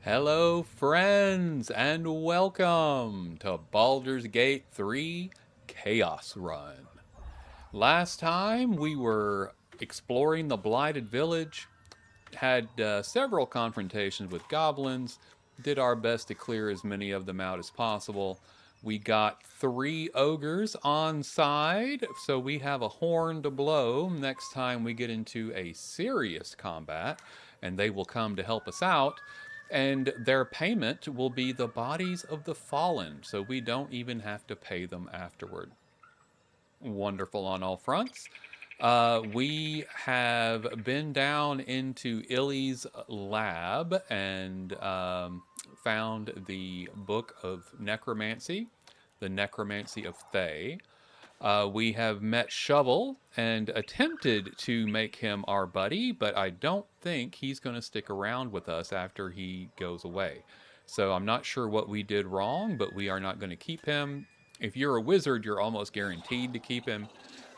Hello, friends, and welcome to Baldur's Gate 3 Chaos Run. Last time we were exploring the Blighted Village, had several confrontations with goblins, did our best to clear as many of them out as possible. We got 3 ogres on side, so we have a horn to blow next time we get into a serious combat, and they will come to help us out. And their payment will be the bodies of the fallen, so we don't even have to pay them afterward. Wonderful on all fronts. We have been down into Illy's lab and found the Book of Necromancy, the Necromancy of Thay. We have met Shovel and attempted to make him our buddy, but I don't think he's going to stick around with us after he goes away. So I'm not sure what we did wrong, but we are not going to keep him. If you're a wizard, you're almost guaranteed to keep him.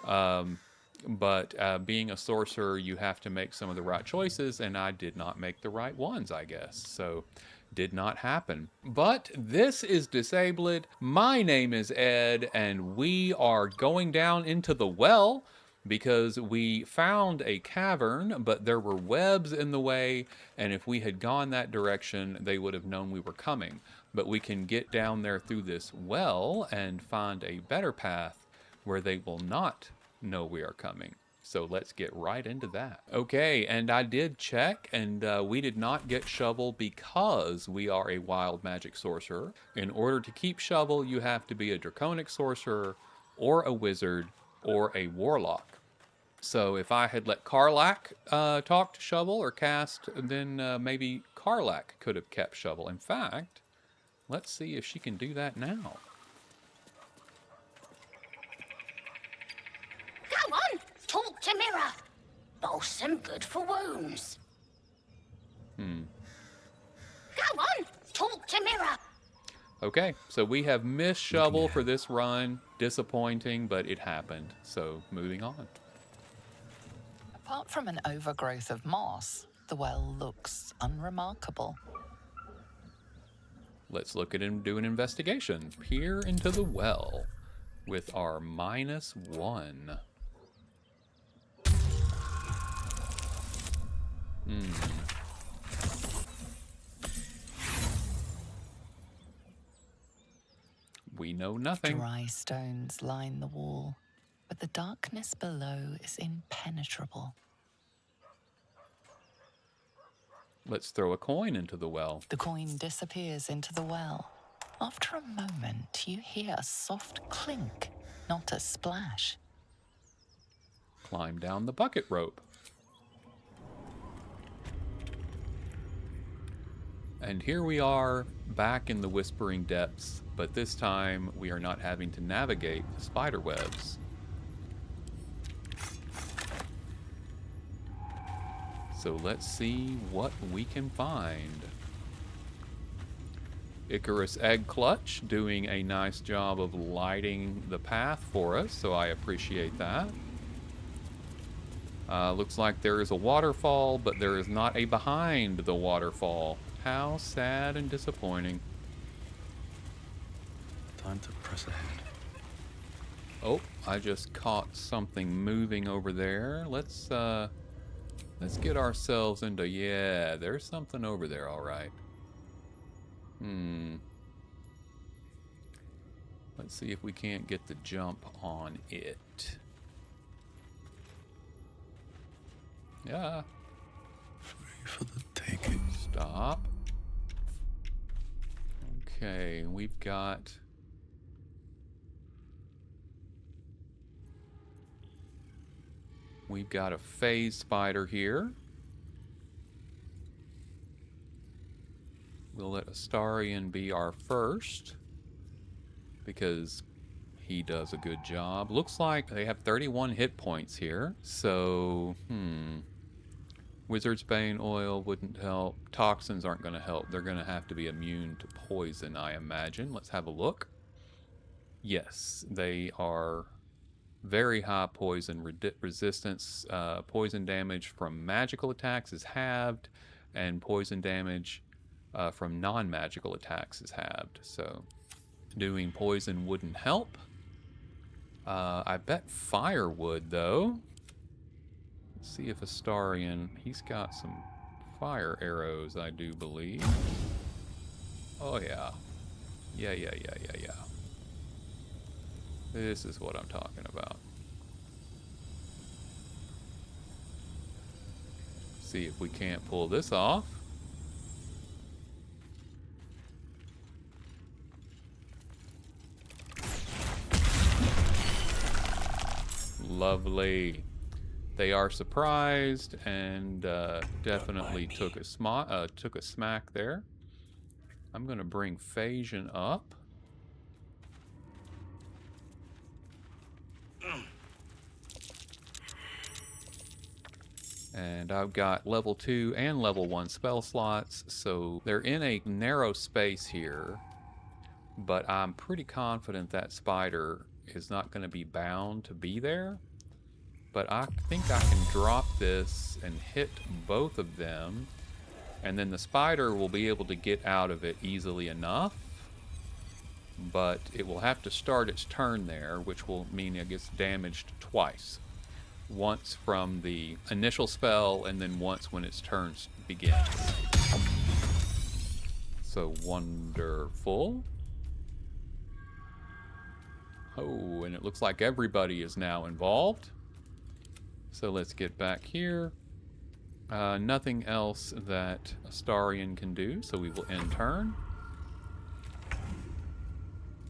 Um, but being a sorcerer, you have to make some of the right choices, and I did not make the right ones, I guess. So, did not happen. But this is Disabled. My name is Ed, and we are going down into the well because we found a cavern, but there were webs in the way, and if we had gone that direction, they would have known we were coming. But we can get down there through this well and find a better path where they will not know we are coming. So let's get right into that. Okay, and I did check, and we did not get Shovel because we are a wild magic sorcerer. In order to keep Shovel, you have to be a draconic sorcerer, or a wizard, or a warlock. So if I had let Karlak talk to Shovel or cast, then maybe Karlak could have kept Shovel. In fact, let's see if she can do that now. Come on, talk to mirror. Balsam good for wounds. Come on, talk to mirror. Okay, so we have missed Shovel for this run. Disappointing, but it happened. So moving on. Apart from an overgrowth of moss, the well looks unremarkable. Let's look at and do an investigation. Peer into the well with our -1. We know nothing. Dry stones line the wall, but the darkness below is impenetrable. Let's throw a coin into the well. The coin disappears into the well. After a moment, you hear a soft clink, not a splash. Climb down the bucket rope. And here we are, back in the Whispering Depths, but this time we are not having to navigate the spider webs. So let's see what we can find. Icarus Egg Clutch doing a nice job of lighting the path for us, so I appreciate that. Looks like there is a waterfall, but there is not a behind the waterfall. How sad and disappointing. Time to press ahead. Oh, I just caught something moving over there. Let's get ourselves into... Yeah, there's something over there, all right. Let's see if we can't get the jump on it. Yeah. Free for the taking. Stop. Okay, we've got... We've got a phase spider here. We'll let Astarion be our first, because he does a good job. Looks like they have 31 hit points here. So, Wizard's Bane oil wouldn't help. Toxins aren't going to help. They're going to have to be immune to poison, I imagine. Let's have a look. Yes, they are very high poison resistance. Poison damage from magical attacks is halved, and poison damage from non-magical attacks is halved. So doing poison wouldn't help. I bet fire would, though. Let's see if Astarion... He's got some fire arrows, I do believe. Oh, yeah. Yeah. This is what I'm talking about. See if we can't pull this off. Lovely. They are surprised and definitely took a smack there. I'm going to bring Phagian up. And I've got level 2 and level 1 spell slots, so they're in a narrow space here. But I'm pretty confident that spider is not going to be bound to be there. But I think I can drop this and hit both of them. And then the spider will be able to get out of it easily enough. But it will have to start its turn there, which will mean it gets damaged twice. Once from the initial spell, and then once when its turn begins. So wonderful. Oh, and it looks like everybody is now involved. So let's get back here. Nothing else that Astarion can do, so we will end turn.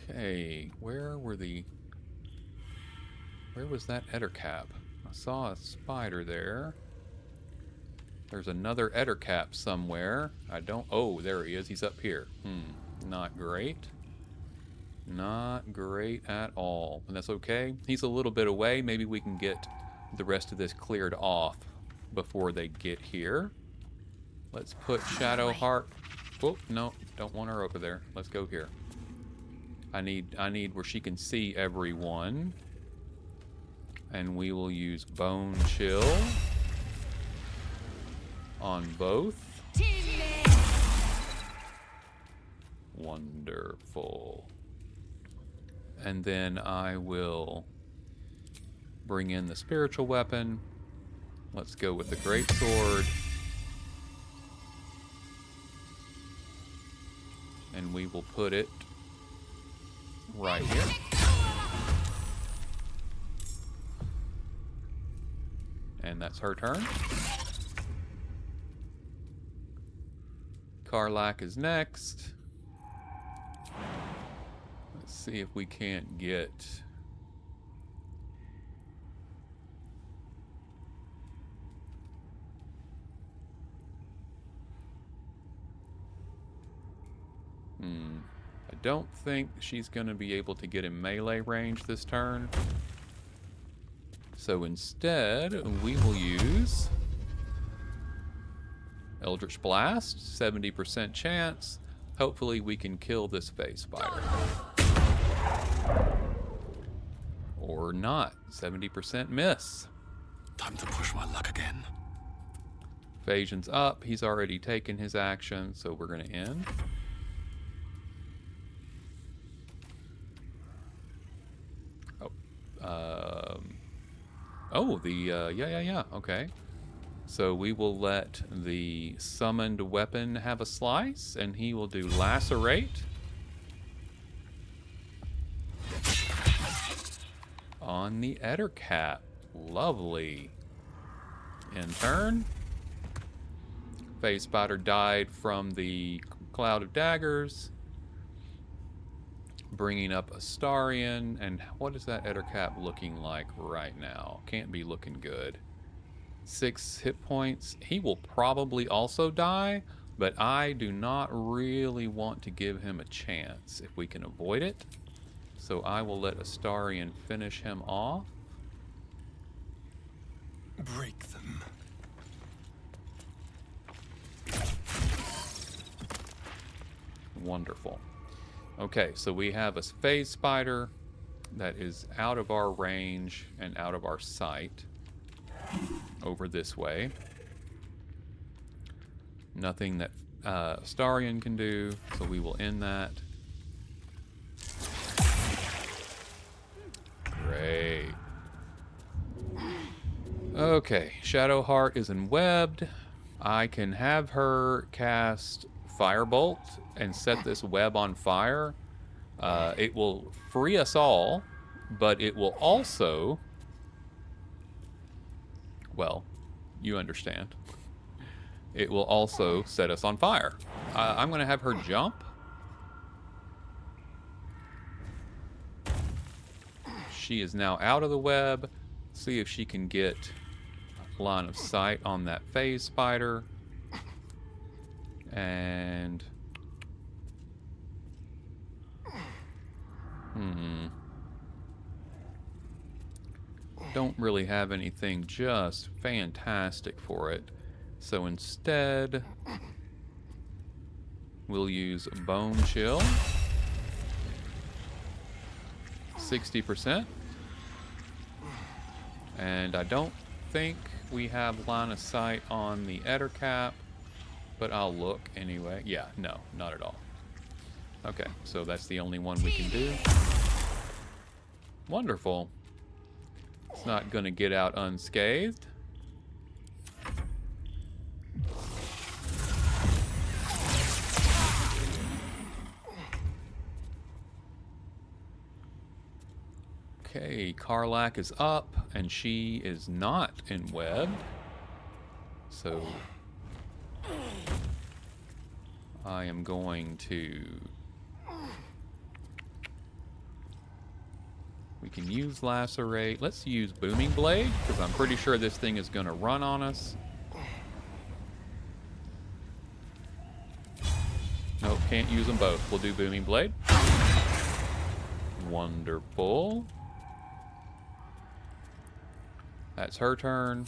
Okay, where was that Ettercap? I saw a spider there. There's another Ettercap somewhere. Oh, there he is. He's up here. Not great. Not great at all. And that's okay. He's a little bit away. Maybe we can get the rest of this cleared off before they get here. Let's put Shadowheart. Oh, no. Don't want her over there. Let's go here. I need where she can see everyone. And we will use Bone Chill on both. Wonderful. And then I will bring in the spiritual weapon. Let's go with the greatsword. And we will put it right here. And that's her turn. Karlak is next. Let's see if we can't get... I don't think she's going to be able to get in melee range this turn. So instead, we will use Eldritch Blast, 70% chance. Hopefully we can kill this phase spider. Or not, 70% miss. Time to push my luck again. Phagian's up, he's already taken his action, so we're going to end. Yeah, okay. So we will let the summoned weapon have a slice, and he will do Lacerate. On the Ettercap. Lovely. In turn. Phase Spider died from the Cloud of Daggers. Bringing up Astarion, and what is that Ettercap looking like right now? Can't be looking good. 6 hit points. He will probably also die, but I do not really want to give him a chance if we can avoid it. So I will let Astarion finish him off. Break them. Wonderful. Okay, so we have a phase spider that is out of our range and out of our sight. Over this way. Nothing that Astarion can do, so we will end that. Great. Okay, Shadowheart is enwebbed. I can have her cast Firebolt and set this web on fire. It will free us all, but it will also... Well, you understand. It will also set us on fire. I'm going to have her jump. She is now out of the web. See if she can get line of sight on that phase spider. And... Don't really have anything just fantastic for it. So instead, we'll use Bone Chill. 60%. And I don't think we have line of sight on the Ettercap, but I'll look anyway. Yeah, no, not at all. Okay, so that's the only one we can do. Wonderful. It's not going to get out unscathed. Okay, Karlak is up, and she is not enwebbed. So I am going to... We can use Lacerate. Let's use Booming Blade, because I'm pretty sure this thing is going to run on us. Nope, can't use them both. We'll do Booming Blade. Wonderful. That's her turn.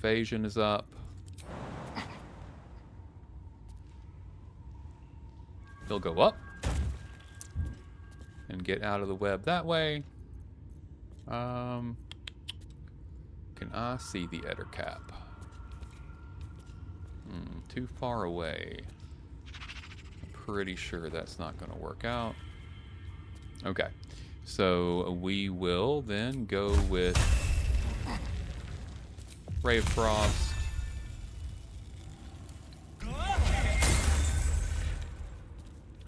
Phagian is up. He'll go up and get out of the web that way. Can I see the Ettercap? Too far away. I'm pretty sure that's not going to work out. Okay, so we will then go with Ray of Frost.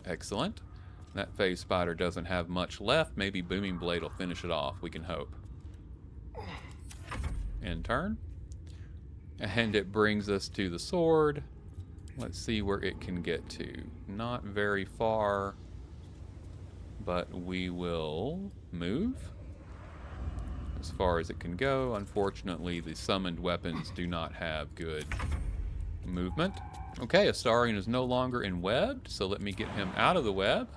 Excellent. That phase spider doesn't have much left. Maybe Booming Blade will finish it off. We can hope. End turn. And it brings us to the sword. Let's see where it can get to. Not very far. But we will move as far as it can go. Unfortunately, the summoned weapons do not have good movement. Okay, Astarion is no longer enwebbed, so let me get him out of the web.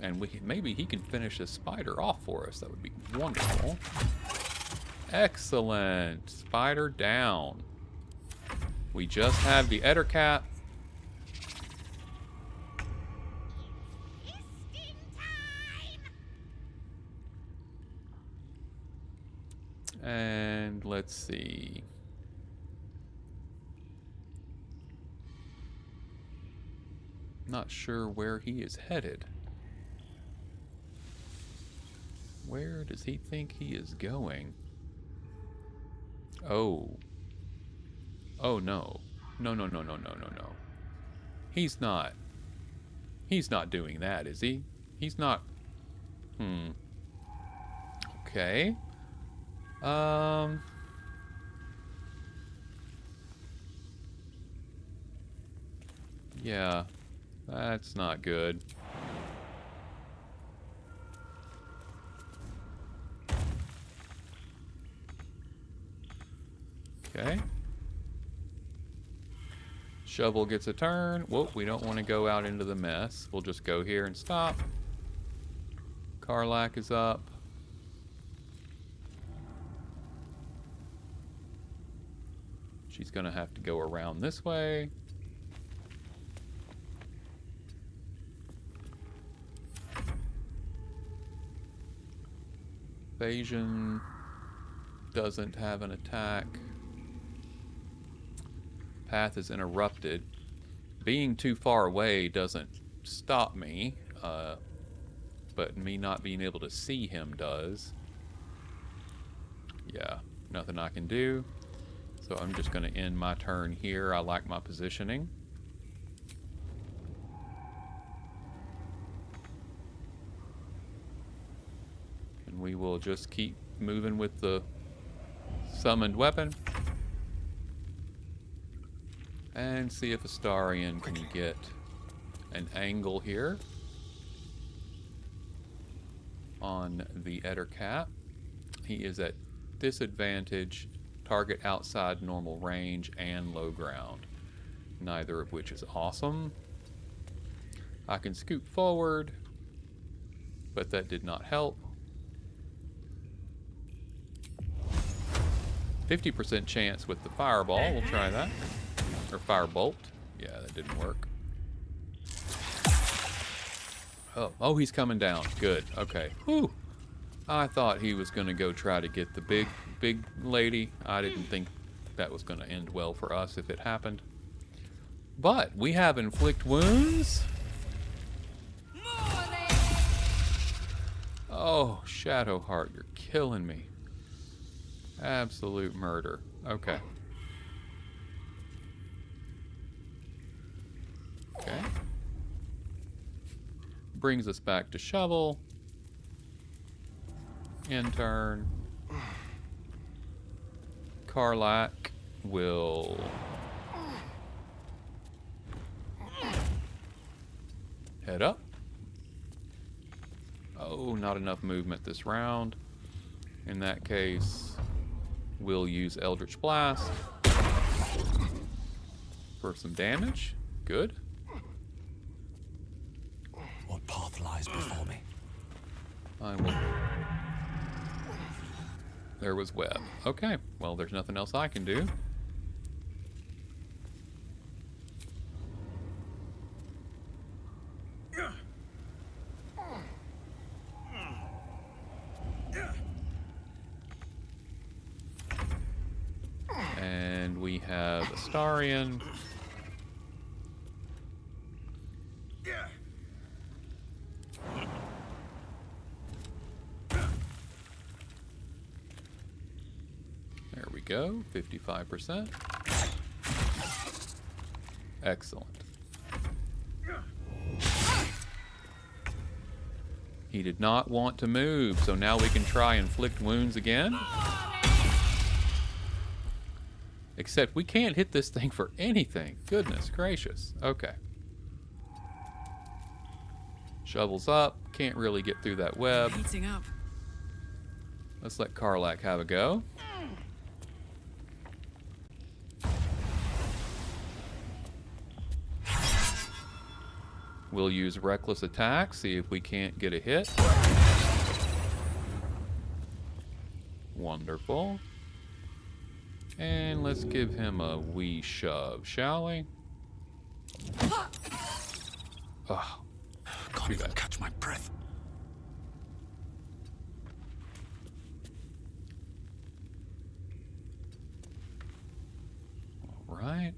And maybe he can finish this spider off for us. That would be wonderful. Excellent. Spider down. We just have the Ettercap. And let's see. Not sure where he is headed. Where does he think he is going? Oh. Oh no. No, no, no, no, no, no, no. He's not doing that, is he? He's not. Okay. Yeah. That's not good. Okay. Shovel gets a turn. Whoop, we don't want to go out into the mess. We'll just go here and stop. Karlak is up. She's going to have to go around this way. Phagian doesn't have an attack. Path is interrupted. Being too far away doesn't stop me, but me not being able to see him does. Yeah, nothing I can do. So I'm just going to end my turn here. I like my positioning. And we will just keep moving with the summoned weapon. And see if Astarion can get an angle here on the Ettercap. He is at disadvantage, target outside normal range, and low ground. Neither of which is awesome. I can scoot forward, but that did not help. 50% chance with the fireball. We'll try that. Or firebolt. Yeah, that didn't work. Oh, he's coming down. Good. Okay. Whew. I thought he was going to go try to get the big lady. I didn't think that was going to end well for us if it happened. But we have inflict wounds. Oh, Shadowheart, you're killing me. Absolute murder. Okay. Okay. Brings us back to shovel. In turn. Karlak will head up. Oh, not enough movement this round. In that case, we'll use Eldritch Blast for some damage. Good. What path lies before me? I will. There was web. Okay, well, there's nothing else I can do. And we have Astarion. There we go, 55%. Excellent. He did not want to move, so now we can try inflict wounds again. Except we can't hit this thing for anything. Goodness gracious. Okay. Shovels up. Can't really get through that web. Heating up. Let's let Karlak have a go. We'll use reckless attack, see if we can't get a hit. Wonderful. And let's give him a wee shove, shall we? Oh, Can't even catch my breath. all right.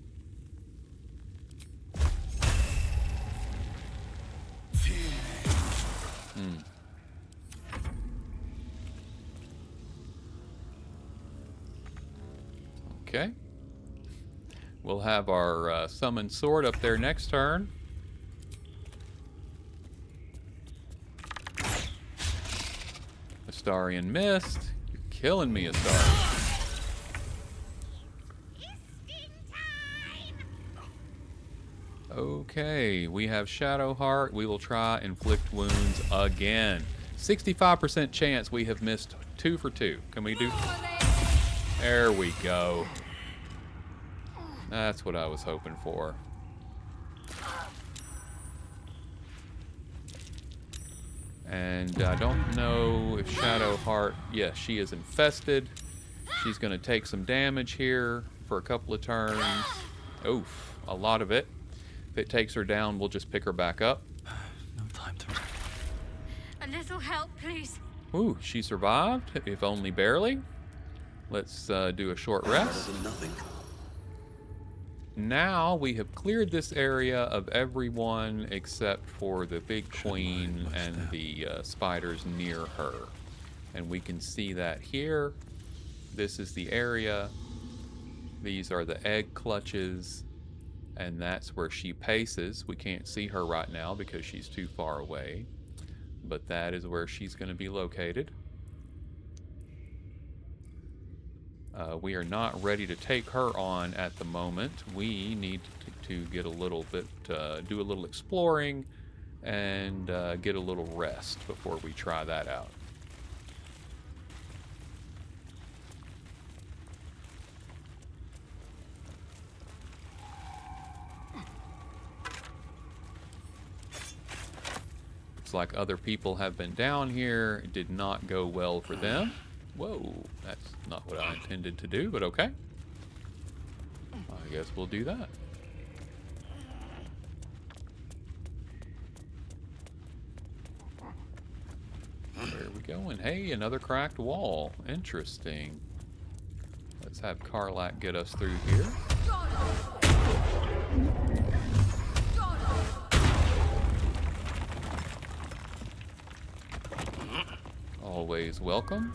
Okay. We'll have our summoned sword up there next turn. Astarion missed. You're killing me, Astarion. Okay, we have Shadowheart. We will try inflict wounds again. 65% chance we have missed 2 for 2. Can we do? There we go. That's what I was hoping for. And I don't know if Shadowheart... Yes, she is infested. She's going to take some damage here for a couple of turns. Oof, a lot of it. If it takes her down, we'll just pick her back up. No time to... A little help, please. Ooh, she survived, if only barely. Let's do a short rest. Better than nothing. now we have cleared this area of everyone except for the big queen and the spiders near her. And we can see that here. This is the area. These are the egg clutches. And that's where she paces. We can't see her right now because she's too far away. But that is where she's going to be located. We are not ready to take her on at the moment. We need to get a little bit, do a little exploring and get a little rest before we try that out. Looks like other people have been down here. It did not go well for them. Whoa, that's not what I intended to do, but okay. I guess we'll do that. Where are we going? Hey, another cracked wall. Interesting. Let's have Karlak get us through here. Always welcome.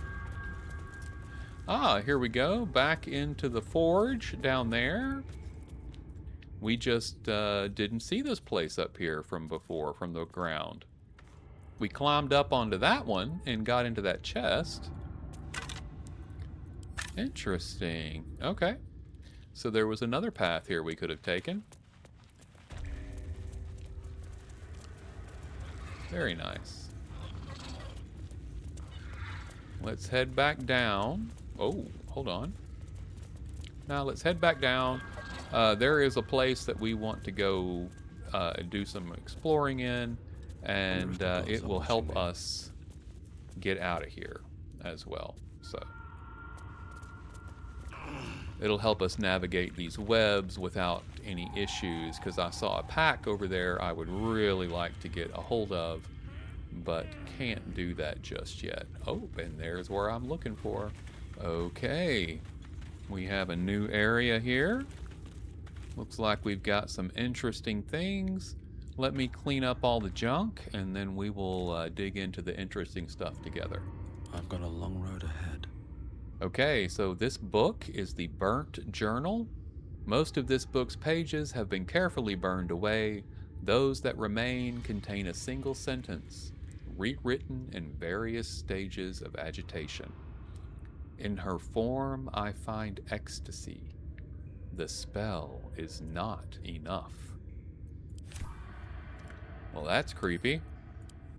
Ah, here we go. Back into the forge down there. We just didn't see this place up here from before, from the ground. We climbed up onto that one and got into that chest. Interesting. Okay. So there was another path here we could have taken. Very nice. Let's head back down. Oh, hold on. Now let's head back down. There is a place that we want to go do some exploring in, and it will help us get out of here as well. So it'll help us navigate these webs without any issues, because I saw a pack over there I would really like to get a hold of, but can't do that just yet. Oh, and there's where I'm looking for. Okay, we have a new area here. Looks like we've got some interesting things. Let me clean up all the junk, and then we will dig into the interesting stuff together. I've got a long road ahead. Okay, so this book is the Burnt Journal. Most of this book's pages have been carefully burned away. Those that remain contain a single sentence, rewritten in various stages of agitation. In her form I find ecstasy. The spell is not enough. Well, that's creepy.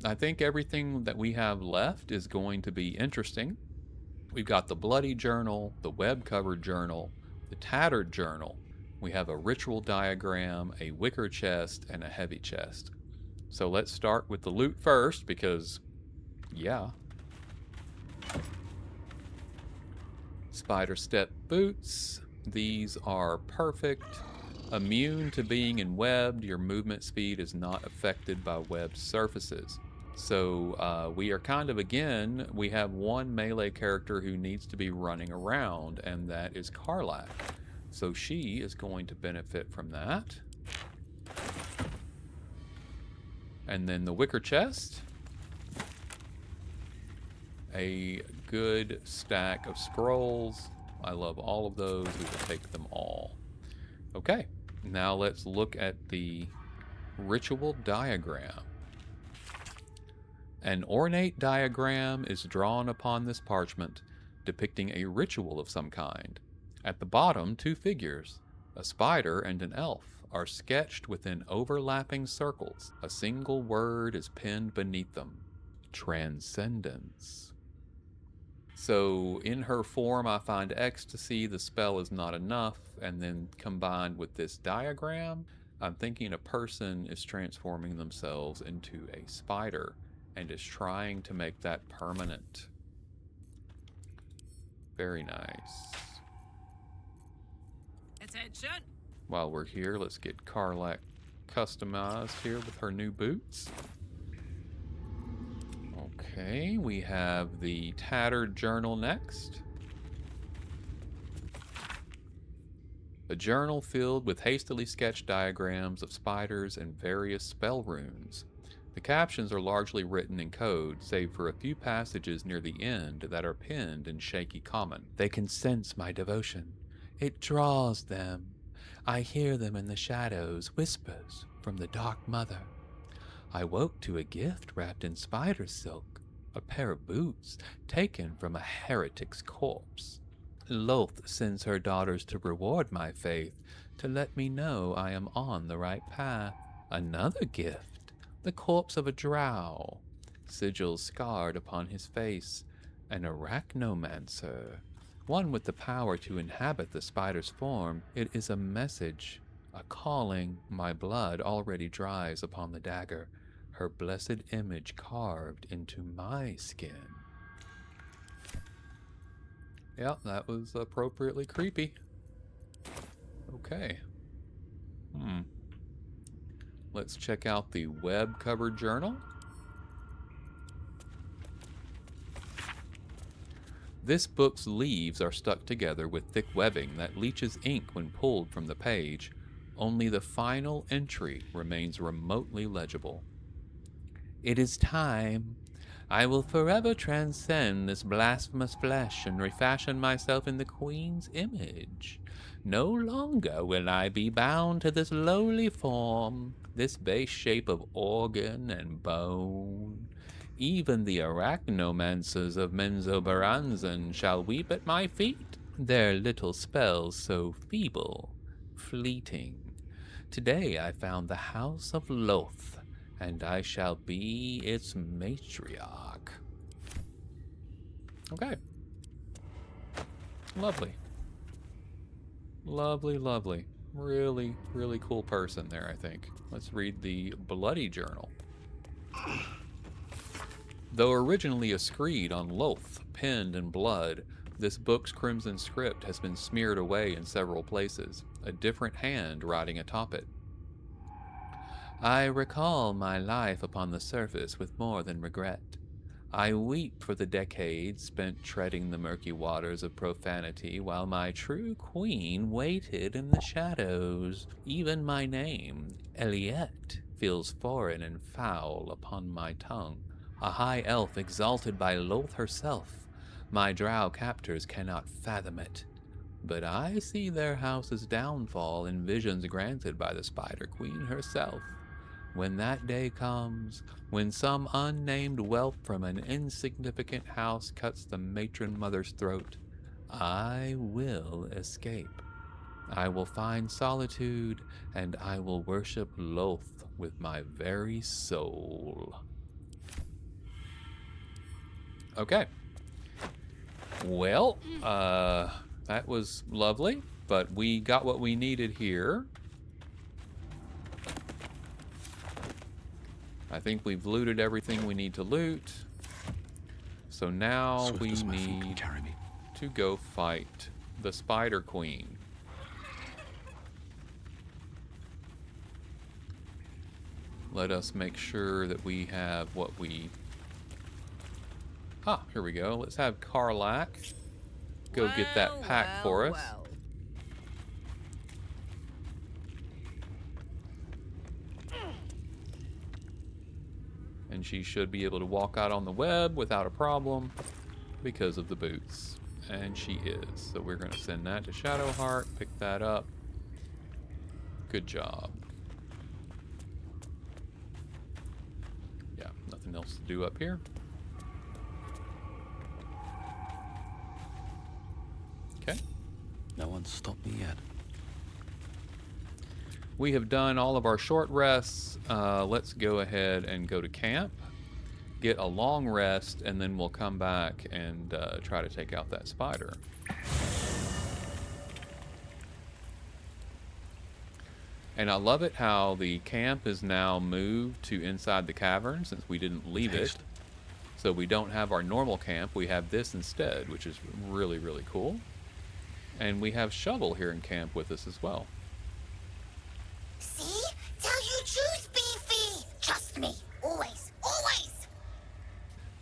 I think everything that we have left is going to be interesting. We've got the Bloody Journal, the web-covered journal, the Tattered Journal. We have a ritual diagram, a wicker chest, and a heavy chest. So let's start with the loot first, because, yeah. Spider step boots. These are perfect. Immune to being in webbed, your movement speed is not affected by webbed surfaces. So we are kind of, again, we have one melee character who needs to be running around, and that is Karlak. So she is going to benefit from that. And then the wicker chest. A good stack of scrolls. I love all of those. We will take them all. Okay, now let's look at the ritual diagram. An ornate diagram is drawn upon this parchment, depicting a ritual of some kind. At the bottom, two figures, a spider and an elf, are sketched within overlapping circles. A single word is pinned beneath them: transcendence. So in her form I find ecstasy, the spell is not enough, and then combined with this diagram, I'm thinking a person is transforming themselves into a spider and is trying to make that permanent. Very nice. Attention! While we're here, let's get Karlak customized here with her new boots. Okay, we have the Tattered Journal next. A journal filled with hastily sketched diagrams of spiders and various spell runes. The captions are largely written in code, save for a few passages near the end that are penned in shaky common. They can sense my devotion. It draws them. I hear them in the shadows, whispers from the Dark Mother. I woke to a gift wrapped in spider silk, a pair of boots taken from a heretic's corpse. Loth sends her daughters to reward my faith, to let me know I am on the right path. Another gift, the corpse of a drow, sigils scarred upon his face, an arachnomancer, one with the power to inhabit the spider's form. It is a message, a calling. My blood already dries upon the dagger, her blessed image carved into my skin. Yeah, that was appropriately creepy. Okay. Let's check out the web covered journal. This book's leaves are stuck together with thick webbing that leaches ink when pulled from the page. Only the final entry remains remotely legible. It is time. I will forever transcend this blasphemous flesh and refashion myself in the Queen's image. No longer will I be bound to this lowly form, this base shape of organ and bone. Even the arachnomancers of Menzoberranzan shall weep at my feet, their little spells so feeble, fleeting. Today I found the house of Loth, and I shall be its matriarch. Okay. Lovely. Lovely, lovely. Really, really cool person there, I think. Let's read the Bloody Journal. Though originally a screed on Loth, penned in blood, this book's crimson script has been smeared away in several places, a different hand writing atop it. I recall my life upon the surface with more than regret. I weep for the decades spent treading the murky waters of profanity while my true queen waited in the shadows. Even my name, Eliette, feels foreign and foul upon my tongue. A high elf exalted by Loth herself. My drow captors cannot fathom it. But I see their house's downfall in visions granted by the Spider Queen herself. When that day comes, when some unnamed whelp from an insignificant house cuts the matron mother's throat, I will escape. I will find solitude, and I will worship Loth with my very soul. Okay. Well, that was lovely, but we got what we needed here. I think we've looted everything we need to loot. So now Swift we as my feet can need carry me. to go fight the Spider Queen. Let us make sure that we have what we... Ah, here we go. Let's have Karlak go get that pack for us. And she should be able to walk out on the web without a problem because of the boots. And she is. So we're going to send that to Shadowheart, pick that up. Good job. Yeah, nothing else to do up here. Okay. No one's stopped me yet. We have done all of our short rests. Let's go ahead and go to camp, get a long rest, and then we'll come back and try to take out that spider. And I love it how the camp is now moved to inside the cavern since we didn't leave it. So we don't have our normal camp. We have this instead, which is really, really cool. And we have Shovel here in camp with us as well. See? Tell you truth, Beefy! Trust me. Always. Always!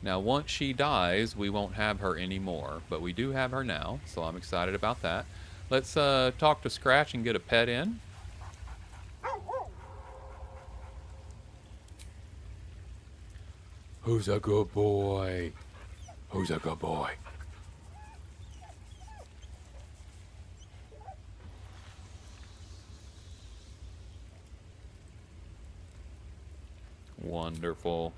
Now, once she dies, we won't have her anymore, but we do have her now, so I'm excited about that. Let's talk to Scratch and get a pet in. Who's a good boy? Who's a good boy? Wonderful.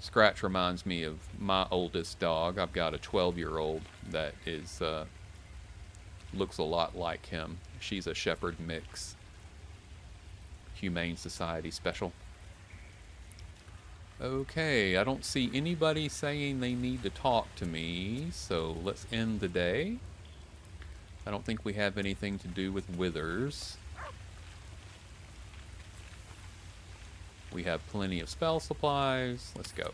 Scratch reminds me of my oldest dog. I've got a 12-year-old that is looks a lot like him. She's a shepherd mix. Humane Society special. Okay, I don't see anybody saying they need to talk to me, so let's end the day. I don't think we have anything to do with withers. We have plenty of spell supplies. Let's go.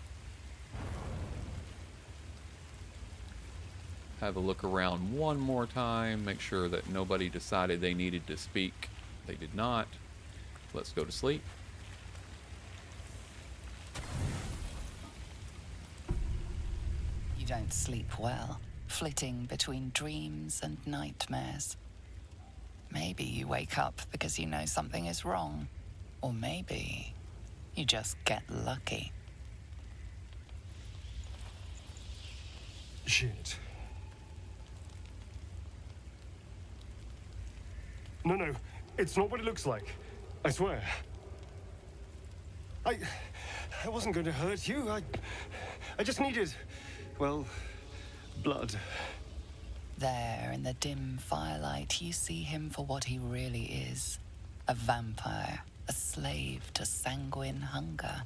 Have a look around one more time. Make sure that nobody decided they needed to speak. They did not. Let's go to sleep. You don't sleep well, flitting between dreams and nightmares. Maybe you wake up because you know something is wrong. Or maybe you just get lucky. Shit. No, it's not what it looks like. I swear. I wasn't going to hurt you. I just needed, well, blood. There, in the dim firelight, you see him for what he really is. A vampire, a slave to sanguine hunger.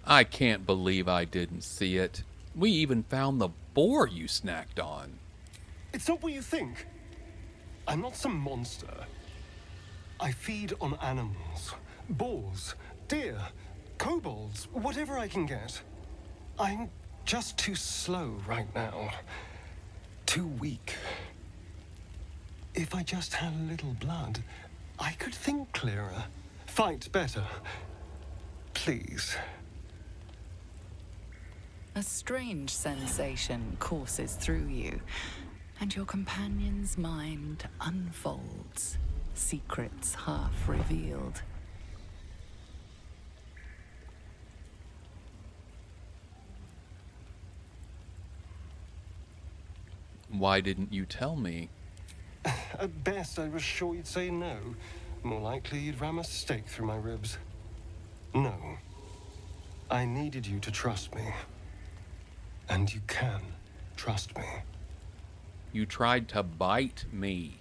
I can't believe I didn't see it. We even found the boar you snacked on. It's not what you think. I'm not some monster. I feed on animals. Boars, deer, kobolds, whatever I can get. I'm just too slow right now. Too weak. If I just had a little blood, I could think clearer, fight better. Please. A strange sensation courses through you, and your companion's mind unfolds, secrets half revealed. Why didn't you tell me? At best, I was sure you'd say no. More likely, you'd ram a stake through my ribs. No. I needed you to trust me. And you can trust me. You tried to bite me.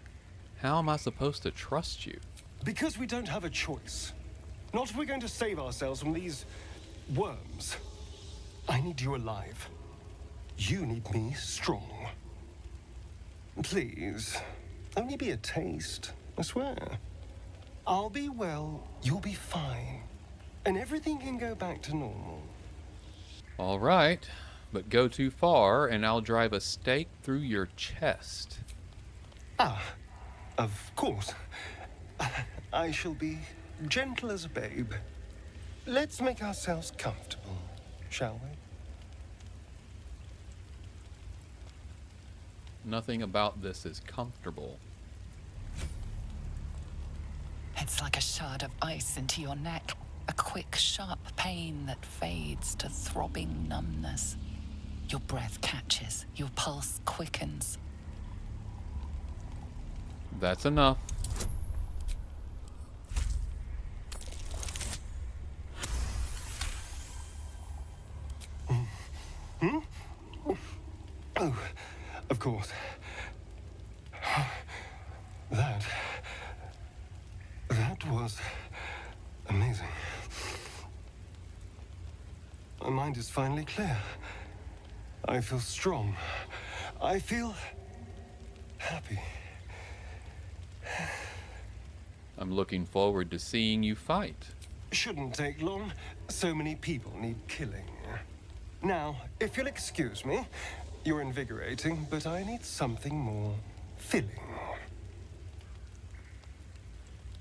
How am I supposed to trust you? Because we don't have a choice. Not if we're going to save ourselves from these worms. I need you alive. You need me strong. Please, only be a taste, I swear. I'll be well, you'll be fine. And everything can go back to normal. All right, but go too far and I'll drive a stake through your chest. Ah, of course. I shall be gentle as a babe. Let's make ourselves comfortable, shall we? Nothing about this is comfortable. It's like a shard of ice into your neck, a quick, sharp pain that fades to throbbing numbness. Your breath catches, your pulse quickens. That's enough. Oh, of course. That was amazing. My mind is finally clear. I feel strong. I feel happy. I'm looking forward to seeing you fight. Shouldn't take long. So many people need killing. Now, if you'll excuse me, you're invigorating, but I need something more filling.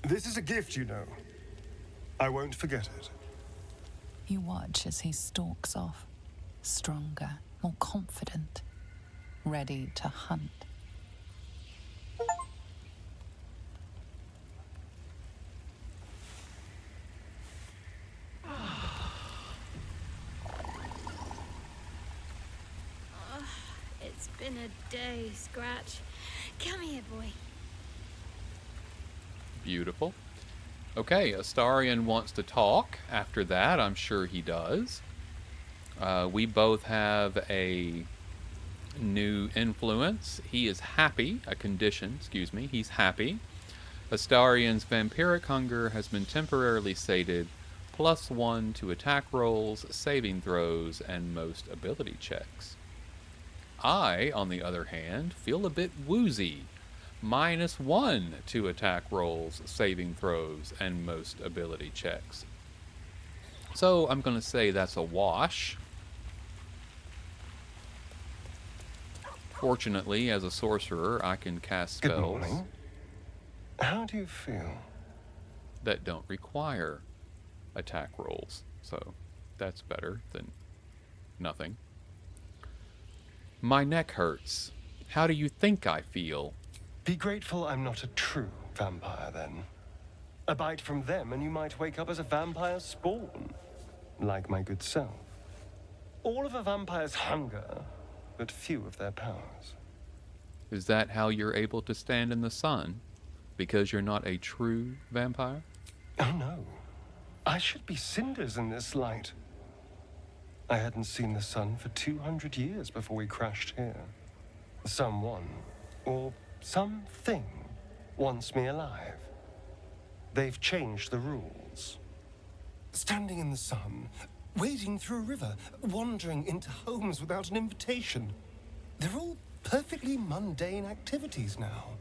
This is a gift, you know. I won't forget it. You watch as he stalks off, stronger, more confident, ready to hunt. been a day, Scratch. Come here, boy. Beautiful. Okay, Astarion wants to talk. After that, I'm sure he does. We both have a new influence. He is happy, a condition, excuse me. He's happy. Astarion's vampiric hunger has been temporarily sated, +1 to attack rolls, saving throws, and most ability checks. I, on the other hand, feel a bit woozy. -1 to attack rolls, saving throws, and most ability checks. So I'm going to say that's a wash. Fortunately, as a sorcerer, I can cast Good spells morning. How do you feel? that don't require attack rolls. So that's better than nothing. My neck hurts. How do you think I feel? Be grateful I'm not a true vampire, then. A bite from them, and you might wake up as a vampire spawn, like my good self. All of a vampire's hunger, but few of their powers. Is that how you're able to stand in the sun? Because you're not a true vampire? Oh no. I should be cinders in this light. I hadn't seen the sun for 200 years before we crashed here. Someone, or something, wants me alive. They've changed the rules. Standing in the sun, wading through a river, wandering into homes without an invitation. They're all perfectly mundane activities now.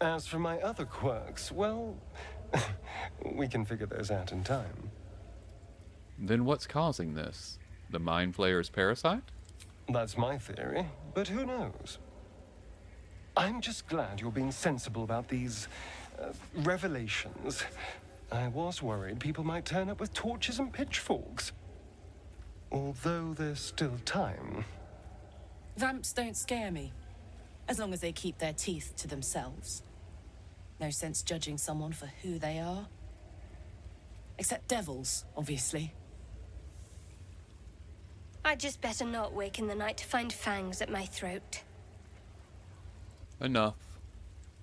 As for my other quirks, well, we can figure those out in time. Then what's causing this? The Mind Flayer's parasite? That's my theory, but who knows? I'm just glad you're being sensible about these revelations. I was worried people might turn up with torches and pitchforks. Although there's still time. Vamps don't scare me, as long as they keep their teeth to themselves. No sense judging someone for who they are. Except devils, obviously. I'd just better not wake in the night to find fangs at my throat. Enough.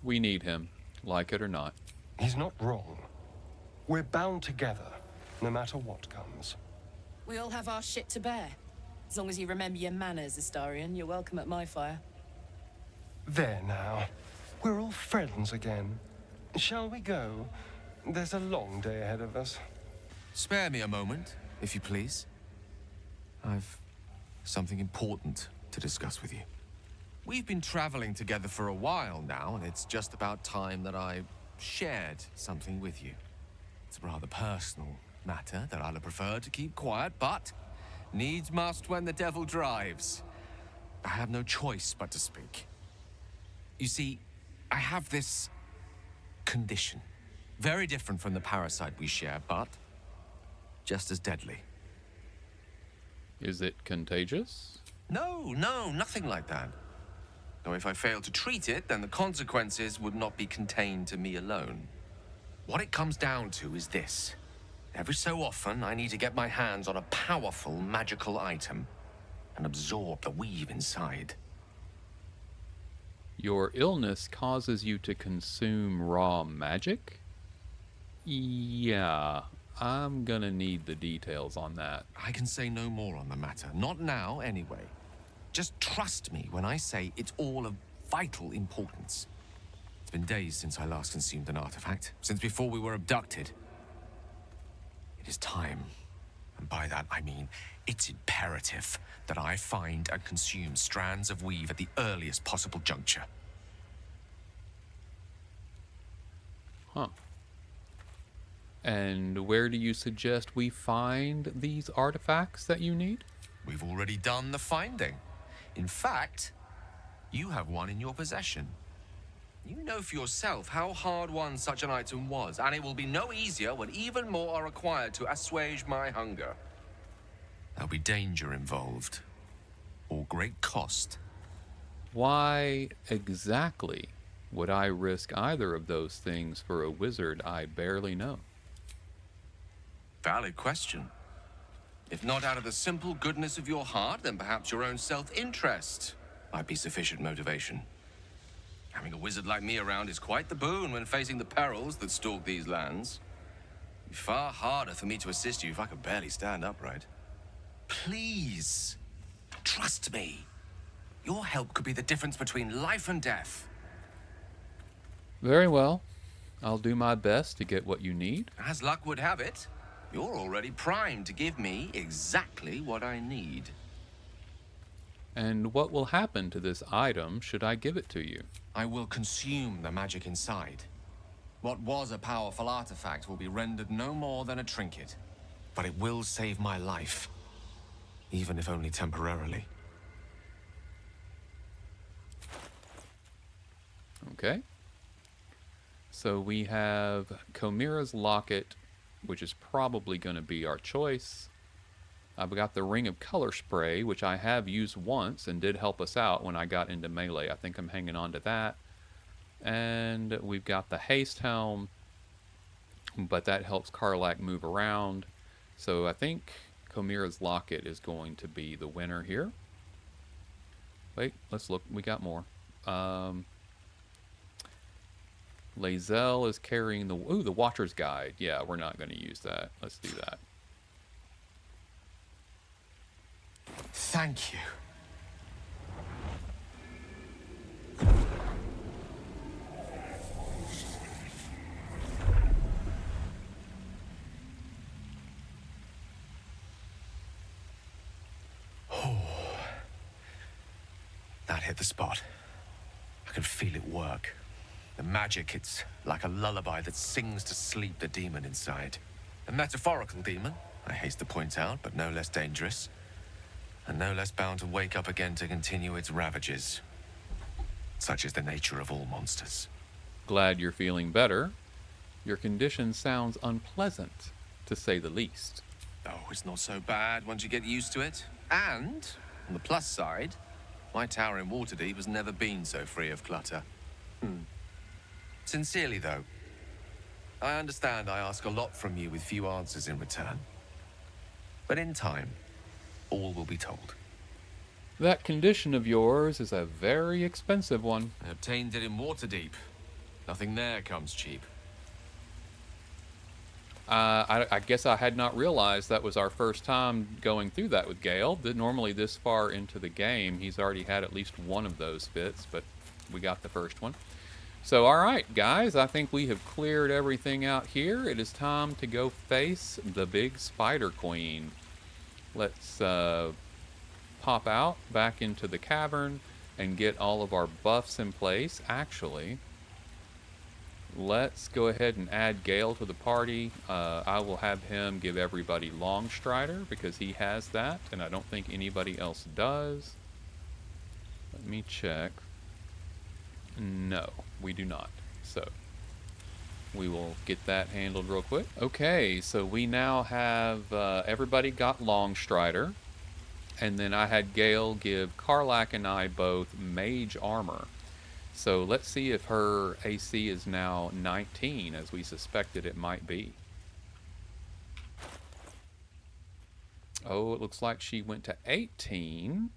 We need him, like it or not. He's not wrong. We're bound together, no matter what comes. We all have our shit to bear. As long as you remember your manners, Astarion, you're welcome at my fire. There now. We're all friends again. Shall we go? There's a long day ahead of us. Spare me a moment, if you please. I've something important to discuss with you. We've been traveling together for a while now, and it's just about time that I shared something with you. It's a rather personal matter that I'd have preferred to keep quiet, but needs must when the devil drives. I have no choice but to speak. You see, I have this condition. Very different from the parasite we share, but just as deadly. Is it contagious? No, nothing like that. Though if I fail to treat it, then the consequences would not be contained to me alone. What it comes down to is this. Every so often, I need to get my hands on a powerful magical item and absorb the weave inside. Your illness causes you to consume raw magic? Yeah, I'm gonna need the details on that. I can say no more on the matter. Not now, anyway. Just trust me when I say it's all of vital importance. It's been days since I last consumed an artifact, since before we were abducted. It is time, and by that I mean it's imperative that I find and consume strands of weave at the earliest possible juncture. Huh. And where do you suggest we find these artifacts that you need? We've already done the finding. In fact, you have one in your possession. You know for yourself how hard-won such an item was, and it will be no easier when even more are required to assuage my hunger. There'll be danger involved, or great cost. Why exactly would I risk either of those things for a wizard I barely know? Valid question. If not out of the simple goodness of your heart, then perhaps your own self-interest. might be sufficient motivation. Having a wizard like me around is quite the boon when facing the perils that stalk these lands. It'd be far harder for me to assist you if I could barely stand upright. Please, trust me. Your help could be the difference between life and death. Very well. I'll do my best to get what you need. As luck would have it, you're already primed to give me exactly what I need. And what will happen to this item should I give it to you? I will consume the magic inside. What was a powerful artifact will be rendered no more than a trinket. But it will save my life, even if only temporarily. Okay. So we have Chimera's locket, which is probably going to be our choice. I've got the Ring of Color Spray, which I have used once and did help us out when I got into melee. I think I'm hanging on to that. And we've got the Haste Helm, but that helps Karlach move around. So I think Chimera's locket is going to be the winner here. Wait, let's look. We got more. Lae'zel is carrying the... Ooh, the Watcher's Guide. Yeah, we're not going to use that. Let's do that. Thank you. That hit the spot. I can feel it work. The magic, it's like a lullaby that sings to sleep the demon inside. A metaphorical demon, I haste to point out, but no less dangerous. And no less bound to wake up again to continue its ravages. Such is the nature of all monsters. Glad you're feeling better. Your condition sounds unpleasant, to say the least. Oh, it's not so bad once you get used to it. And, on the plus side, my tower in Waterdeep has never been so free of clutter. Sincerely, though, I understand I ask a lot from you with few answers in return. But in time, all will be told. That condition of yours is a very expensive one. I obtained it in Waterdeep. Nothing there comes cheap. I guess I had not realized that was our first time going through that with Gale. Normally this far into the game, he's already had at least one of those fits, but we got the first one. So, all right, guys, I think we have cleared everything out here. It is time to go face the big Spider Queen. Let's pop out back into the cavern and get all of our buffs in place. Actually, let's go ahead and add Gale to the party. I will have him give everybody Long Strider because he has that, and I don't think anybody else does. Let me check. No, we do not. So we will get that handled real quick. Okay, so we now have everybody got Long Strider, and then I had Gale give Karlach and I both Mage Armor. So let's see if her AC is now 19, as we suspected it might be. Oh, it looks like she went to 18.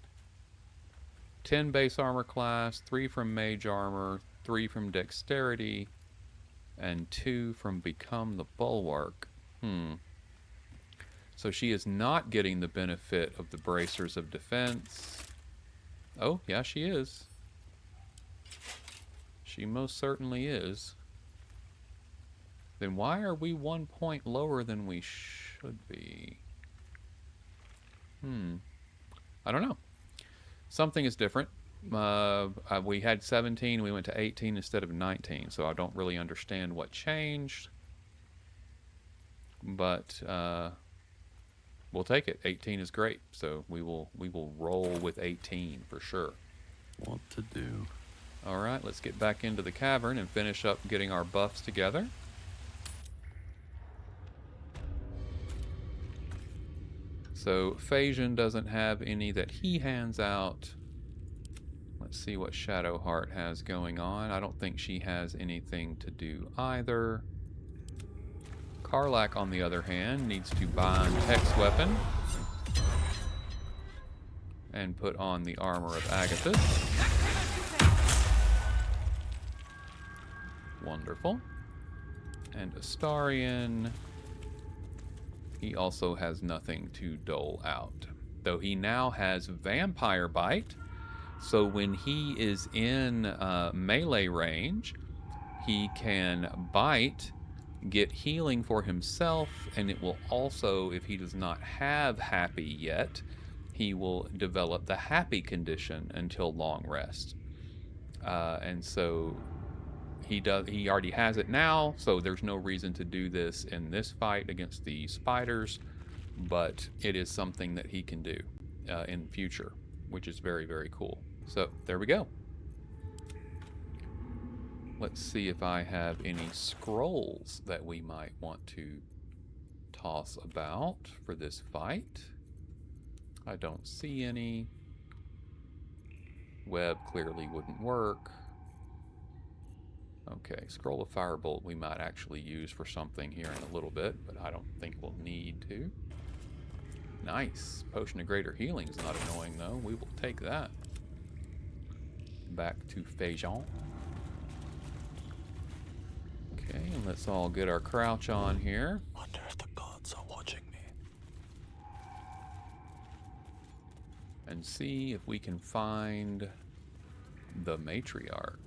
10 base armor class, 3 from Mage Armor, 3 from Dexterity, and 2 from Become the Bulwark. So she is not getting the benefit of the Bracers of Defense. Oh, yeah, she is. She most certainly is. Then why are we 1 point lower than we should be? I don't know. Something is different. We had 17, we went to 18 instead of 19, so I don't really understand what changed. But we'll take it. 18 is great, so we will roll with 18 for sure. What to do? All right, let's get back into the cavern and finish up getting our buffs together. So Phagian doesn't have any that he hands out. Let's see what Shadowheart has going on. I don't think she has anything to do either. Karlach, on the other hand, needs to bind Hex Weapon. and put on the armor of Agathis. Wonderful. And Astarion, he also has nothing to dole out. Though he now has Vampire Bite, so when he is in melee range, he can bite, get healing for himself, and it will also, if he does not have Happy yet, he will develop the Happy condition until long rest. And so he already has it now, so there's no reason to do this in this fight against the spiders, but it is something that he can do in future, which is very, very cool. So there we go. Let's see if I have any scrolls that we might want to toss about for this fight. I don't see any. Web clearly wouldn't work. Okay, Scroll of Firebolt we might actually use for something here in a little bit, but I don't think we'll need to. Nice. Potion of Greater Healing is not annoying, though. We will take that. Back to Phagian. Okay, and let's all get our crouch on here. Wonder if the gods are watching me. And see if we can find the matriarch.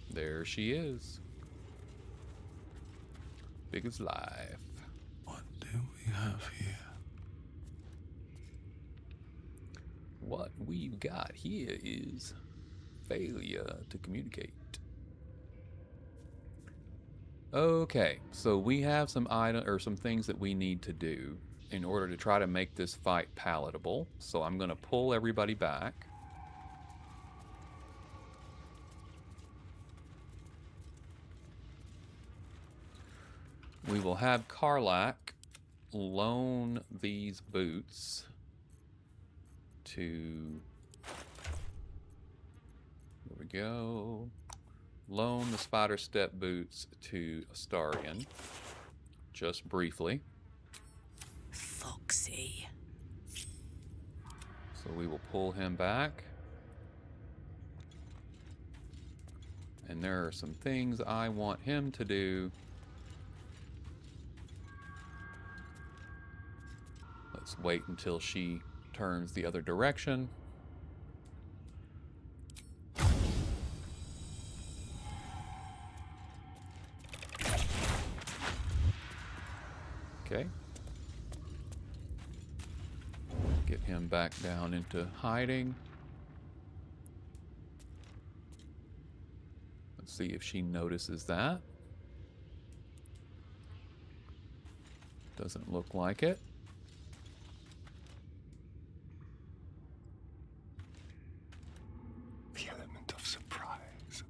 There she is. Big as life. What do we have here? What we've got here is failure to communicate. Okay, so we have some some things that we need to do in order to try to make this fight palatable. So I'm going to pull everybody back. We will have Karlach loan these boots to... There we go. Loan the spider step boots to Astarion. Just briefly. Foxy. So we will pull him back. And there are some things I want him to do. Let's wait until she turns the other direction. Okay. Get him back down into hiding. Let's see if she notices that. Doesn't look like it. The element of surprise.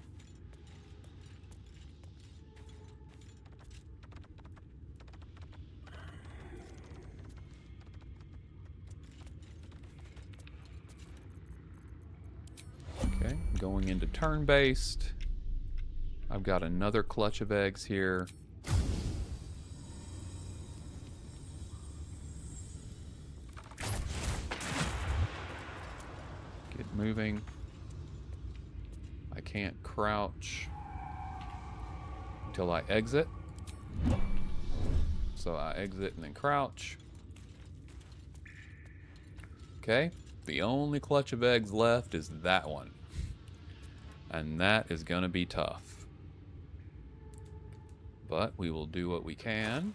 Okay, going into turn-based. I've got another clutch of eggs here. Get moving. I can't crouch until I exit. So I exit and then crouch. Okay, the only clutch of eggs left is that one. And that is going to be tough. But we will do what we can.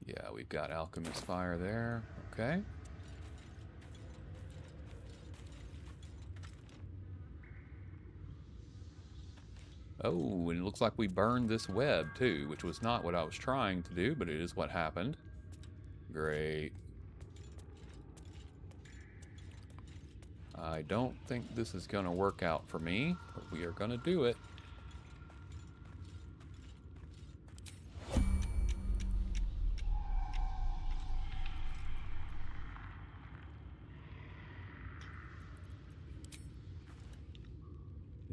Yeah, we've got Alchemist Fire there. Okay. Oh, and it looks like we burned this web too, which was not what I was trying to do, but it is what happened. Great. I don't think this is going to work out for me, but we are going to do it.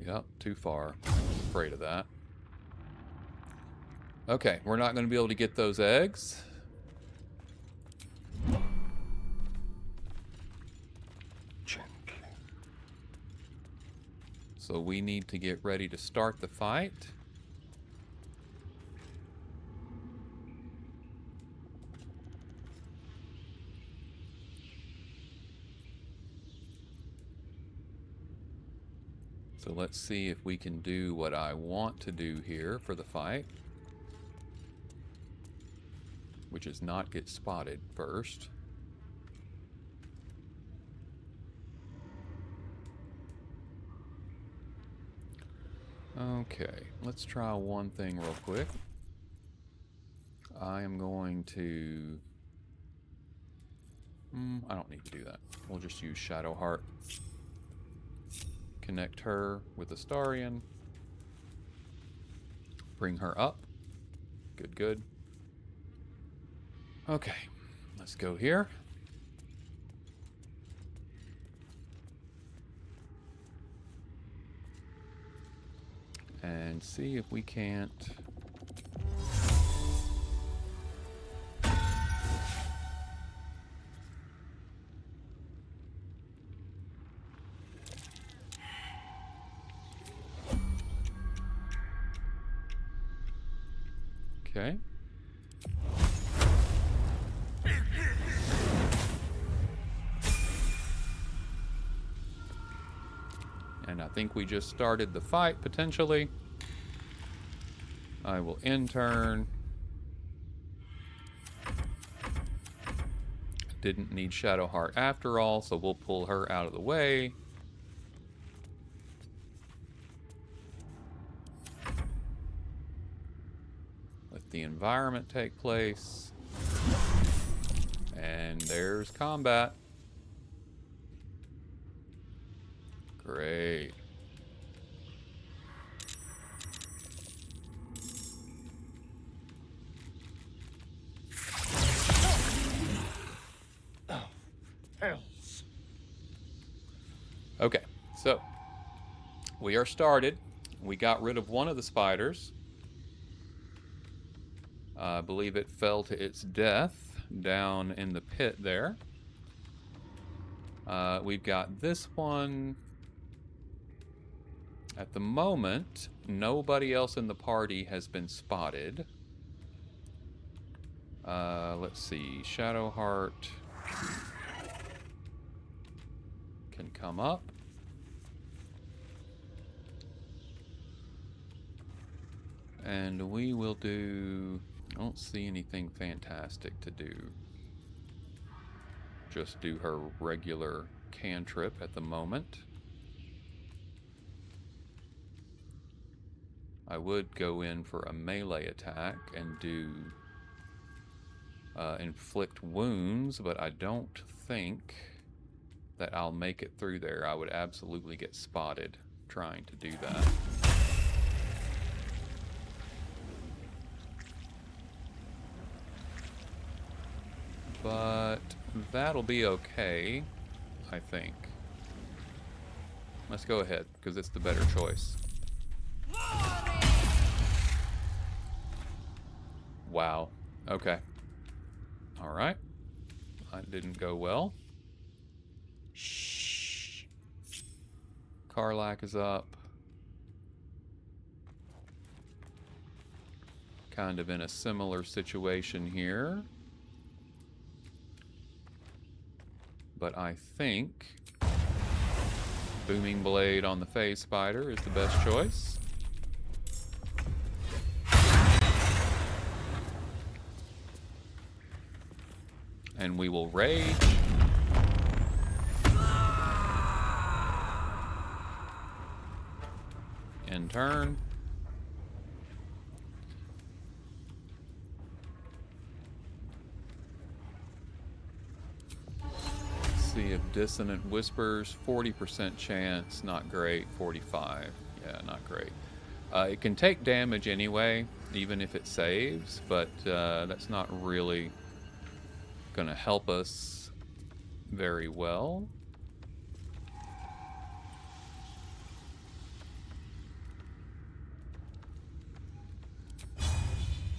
Yep, too far. Afraid of that. Okay, we're not going to be able to get those eggs. Gently. So we need to get ready to start the fight. So let's see if we can do what I want to do here for the fight, which is not get spotted first. Okay, let's try one thing real quick. I am going to... I don't need to do that. We'll just use Shadowheart. Connect her with Astarion. Bring her up. Good, good. Okay, let's go here. And see if we can't... Okay. And I think we just started the fight, potentially. I will end turn. Didn't need Shadowheart after all, so we'll pull her out of the way. Let the environment take place. And there's combat. Great. Hells. Okay, so we are started. We got rid of one of the spiders. I believe it fell to its death down in the pit there. We've got this one. At the moment, nobody else in the party has been spotted. Let's see. Shadowheart can come up. And we will do... I don't see anything fantastic to do. Just do her regular cantrip at the moment. I would go in for a melee attack and do inflict wounds, but I don't think that I'll make it through there. I would absolutely get spotted trying to do that. But that'll be okay, I think. Let's go ahead, because it's the better choice. Wow. Okay. Alright. That didn't go well. Shh. Karlak is up. Kind of in a similar situation here. But I think Booming Blade on the Phase Spider is the best choice. And we will rage. In turn. See if Dissonant Whispers, 40% chance, not great, 45, yeah, not great. It can take damage anyway, even if it saves, but that's not really going to help us very well.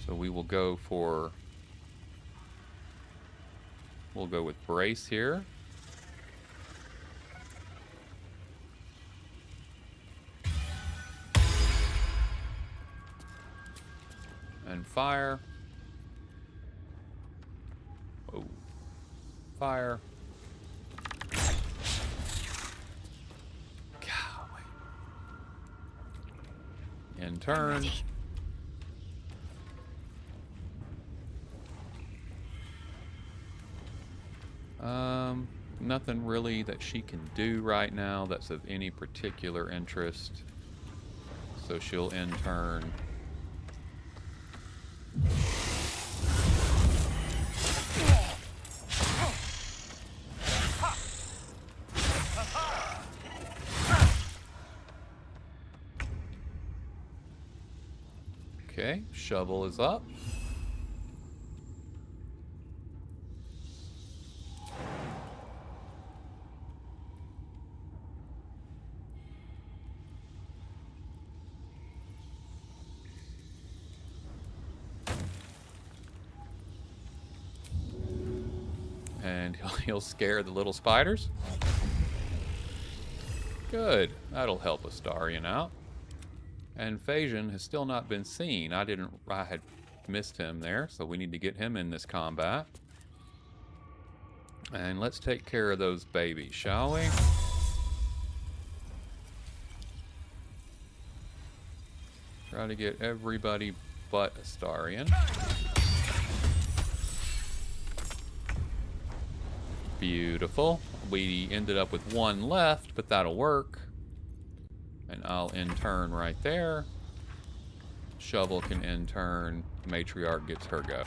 So we will go for... We'll go with brace here. And fire. Oh. Fire. Golly. In turn. Nothing really that she can do right now that's of any particular interest. So she'll end turn. Okay, shovel is up. And he'll scare the little spiders. Good. That'll help Astarion out. And Phagian has still not been seen. I had missed him there, so we need to get him in this combat. And let's take care of those babies, shall we? Try to get everybody but Astarion. Beautiful. We ended up with one left, but that'll work. And I'll end turn right there. Shovel can end turn. Matriarch gets her go.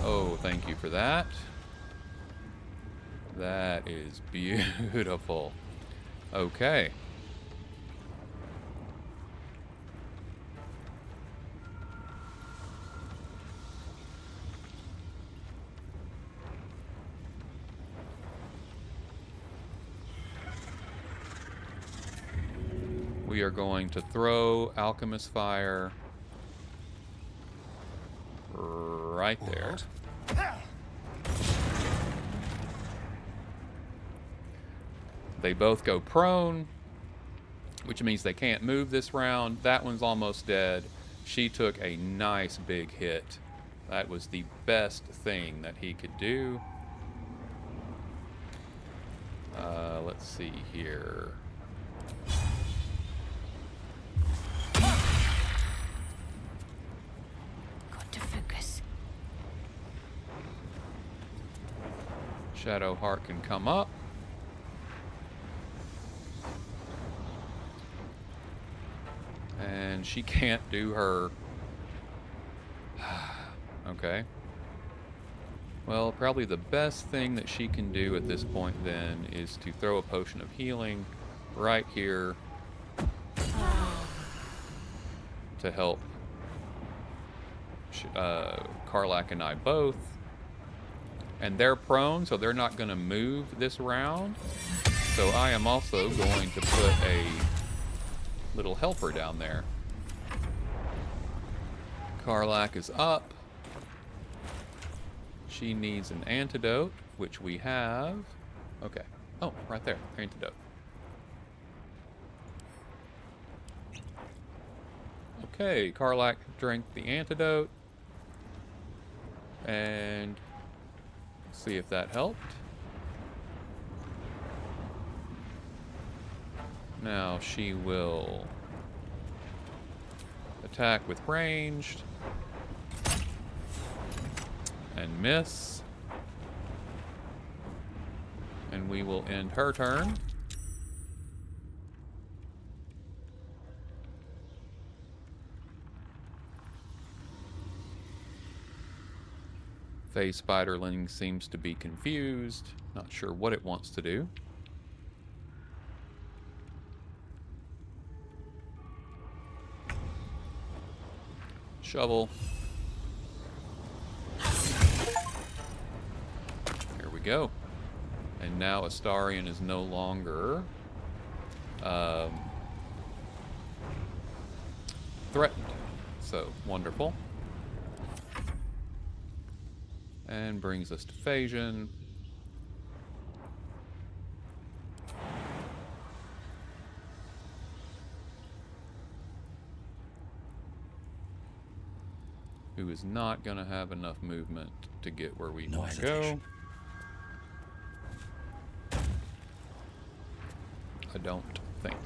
Oh, thank you for that. That is beautiful. Okay. We are going to throw Alchemist Fire right there. They both go prone, which means they can't move this round. That one's almost dead. She took a nice big hit. That was the best thing that he could do. Let's see here. Got to focus. Shadowheart can come up. And she can't do her... Okay. Well, probably the best thing that she can do at this point then is to throw a potion of healing right here to help Karlach and I both. And they're prone, so they're not going to move this round. So I am also going to put a little helper down there. Karlach is up. She needs an antidote, which we have. Okay. Oh, right there. Antidote. Okay, Karlach drank the antidote. And see if that helped. Now she will attack with ranged and miss. And we will end her turn. Phase Spiderling seems to be confused, not sure what it wants to do. Shovel. There we go. And now Astarion is no longer threatened. So, wonderful. And brings us to Phagian. Who is not going to have enough movement to get where we want to go. I don't think.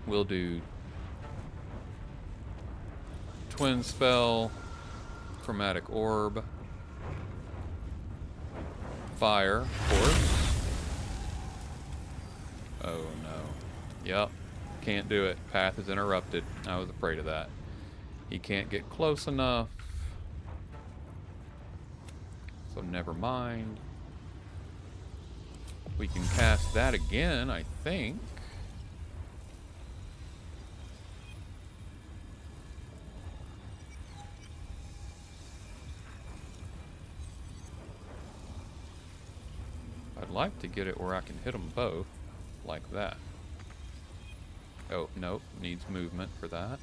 We'll do Twin Spell, Chromatic Orb, Fire, of course. Oh no. Yep. Can't do it. Path is interrupted. I was afraid of that. He can't get close enough. So never mind. We can cast that again, I think. I'd like to get it where I can hit them both, like that. Oh, nope, needs movement for that.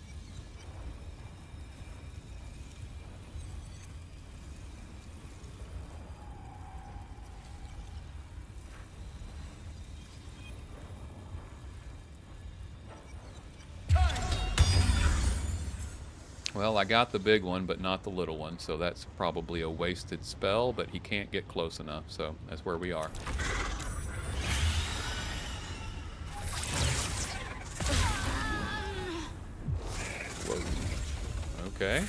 Well, I got the big one, but not the little one, so that's probably a wasted spell, but he can't get close enough, so that's where we are. Whoa. Okay.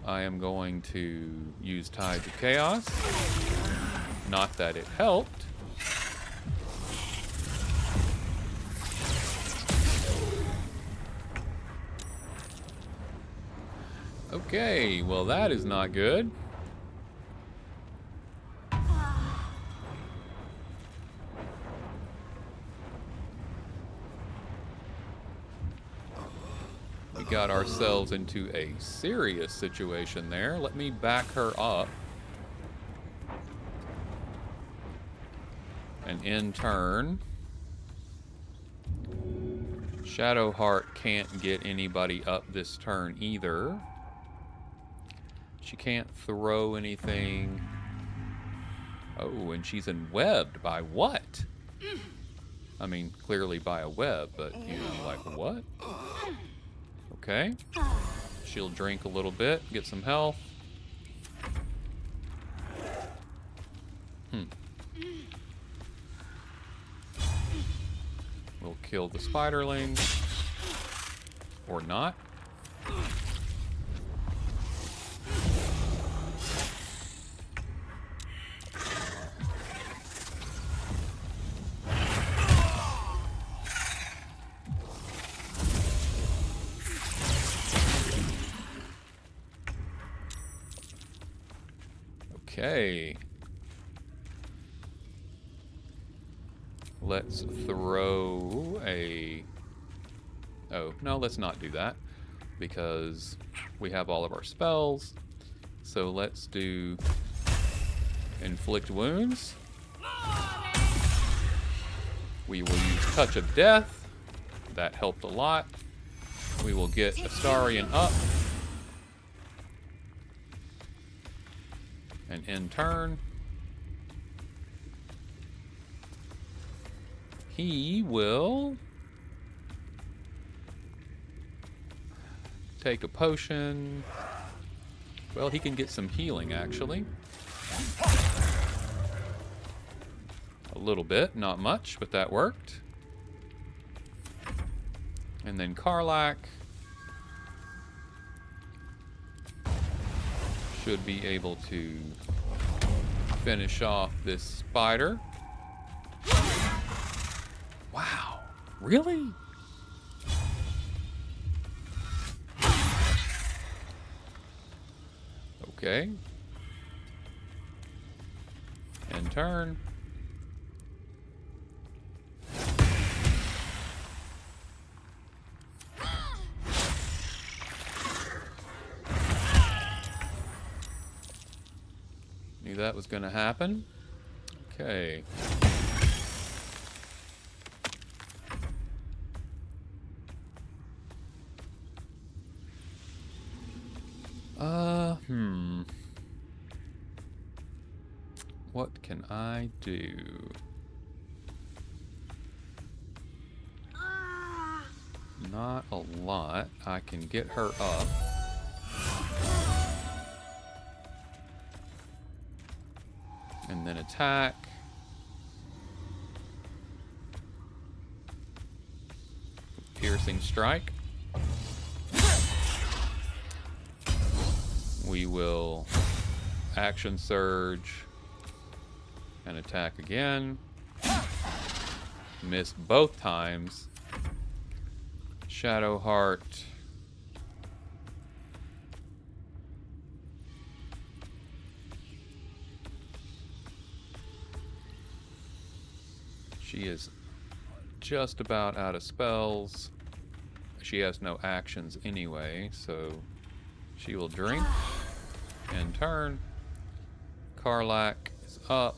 I am going to use Tides of Chaos. Not that it helped. Okay, well that is not good. We got ourselves into a serious situation there. Let me back her up. And in turn, Shadowheart can't get anybody up this turn either. She can't throw anything. Oh, and she's enwebbed by what? I mean, clearly by a web, but, you know, like what? Okay. She'll drink a little bit, get some health. We'll kill the spiderling. Or not. Okay. Let's throw a... Oh, no, let's not do that. Because we have all of our spells. So let's do... Inflict Wounds. We will use Touch of Death. That helped a lot. We will get Astarion up. And in turn, he will take a potion. Well, he can get some healing, actually. A little bit, not much, but that worked. And then Karlach should be able to finish off this spider. Wow, really? Okay. End turn. Knew that was going to happen. Okay. What can I do? Not a lot. I can get her up. And then attack. Piercing strike. We will action surge and attack again. Miss both times. Shadow Heart. She is just about out of spells. She has no actions anyway, so she will drink and turn. Karlak is up.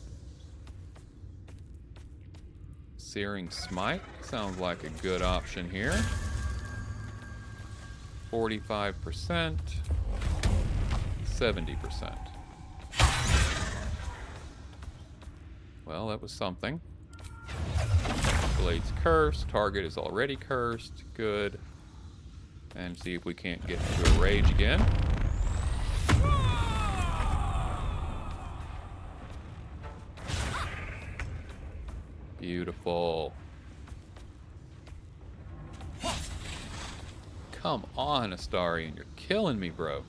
Searing Smite sounds like a good option here. 45%, 70%. Well, that was something. Blade's cursed. Target is already cursed. Good. And see if we can't get into a rage again. Beautiful. Come on, Astarion. You're killing me, bro.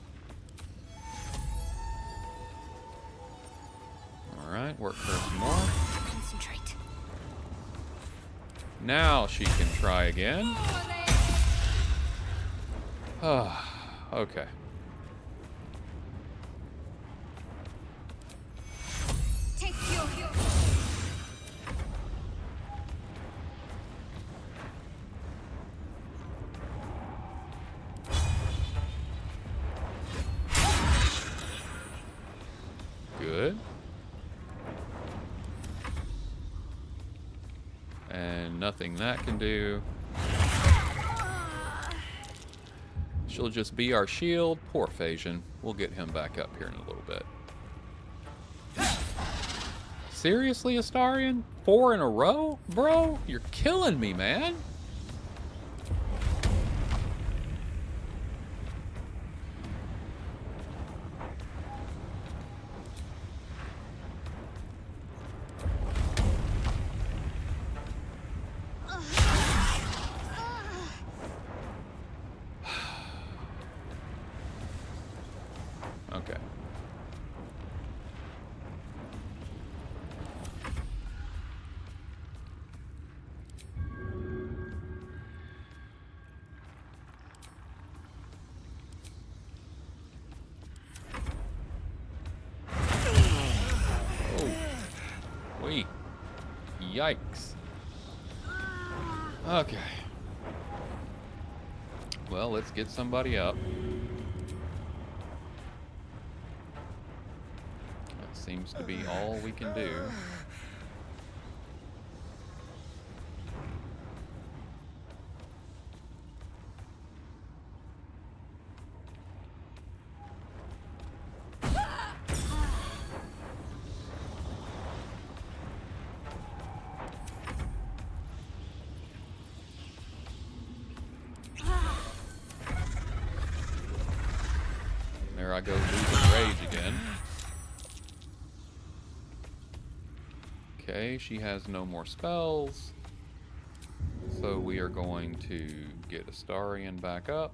Alright, work her some more. Concentrate. Now she can try again. Okay. Take your Good. And nothing that can do. She'll just be our shield. Poor Phagian. We'll get him back up here in a little bit. Seriously, Astarion? 4 in a row? Bro, you're killing me, man. Okay. Oh. Wait. Yikes. Okay. Well, let's get somebody up. That seems to be all we can do. There I go, losing rage again. Okay, she has no more spells. So we are going to get Astarion back up.